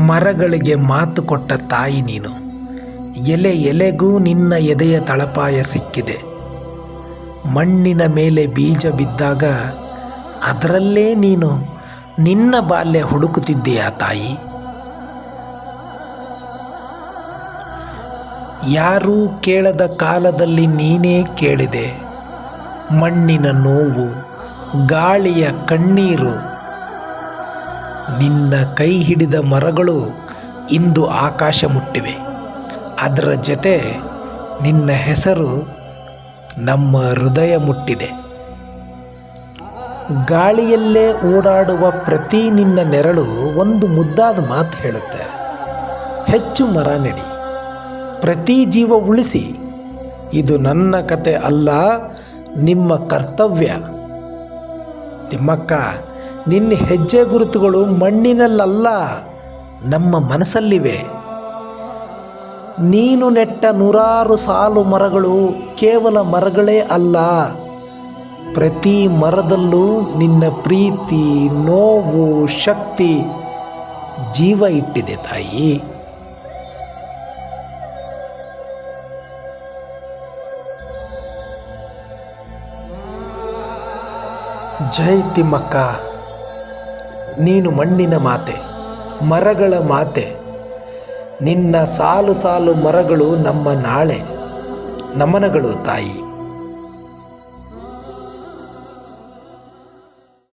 ಮರಗಳಿಗೆ ಮಾತು ಕೊಟ್ಟ ತಾಯಿ ನೀನು. ಎಲೆ ಎಲೆಗೂ ನಿನ್ನ ಎದೆಯ ತಳಪಾಯ ಸಿಕ್ಕಿದೆ. ಮಣ್ಣಿನ ಮೇಲೆ ಬೀಜ ಬಿದ್ದಾಗ ಅದರಲ್ಲೇ ನೀನು ನಿನ್ನ ಬಾಲ್ಯ ಹುಡುಕುತ್ತಿದ್ದೀಯಾ ತಾಯಿ? ಯಾರೂ ಕೇಳದ ಕಾಲದಲ್ಲಿ ನೀನೇ ಕೇಳಿದೆ. ಮಣ್ಣಿನ ನೋವು, ಗಾಳಿಯ ಕಣ್ಣೀರು. ನಿನ್ನ ಕೈ ಹಿಡಿದ ಮರಗಳು ಇಂದು ಆಕಾಶ ಮುಟ್ಟಿವೆ. ಅದರ ಜೊತೆ ನಿನ್ನ ಹೆಸರು ನಮ್ಮ ಹೃದಯ ಮುಟ್ಟಿದೆ. ಗಾಳಿಯಲ್ಲೇ ಓಡಾಡುವ ಪ್ರತಿ ನಿನ್ನ ನೆರಳು ಒಂದು ಮುದ್ದಾದ ಮಾತು ಹೇಳುತ್ತೆ. ಹೆಚ್ಚು ಮರ ನೆಡಿ, ಪ್ರತಿ ಜೀವ ಉಳಿಸಿ. ಇದು ನನ್ನ ಕತೆ ಅಲ್ಲ, ನಿಮ್ಮ ಕರ್ತವ್ಯ. ತಿಮ್ಮಕ್ಕ, ನಿನ್ನ ಹೆಜ್ಜೆ ಗುರುತುಗಳು ಮಣ್ಣಿನಲ್ಲಲ್ಲ, ನಮ್ಮ ಮನಸ್ಸಲ್ಲಿವೆ. ನೀನು ನೆಟ್ಟ 100 ಸಾಲು ಮರಗಳು ಕೇವಲ ಮರಗಳೇ ಅಲ್ಲ, ಪ್ರತಿ ಮರದಲ್ಲೂ ನಿನ್ನ ಪ್ರೀತಿ, ನೋವು, ಶಕ್ತಿ, ಜೀವ ಇಟ್ಟಿದೆ ತಾಯಿ. ಜೈ ತಿಮ್ಮಕ್ಕ. ನೀನು ಮಣ್ಣಿನ ಮಾತೆ, ಮರಗಳ ಮಾತೆ. ನಿನ್ನ ಸಾಲು ಸಾಲು ಮರಗಳು ನಮ್ಮ ನಾಳೆ. ನಮನಗಳು ತಾಯಿ.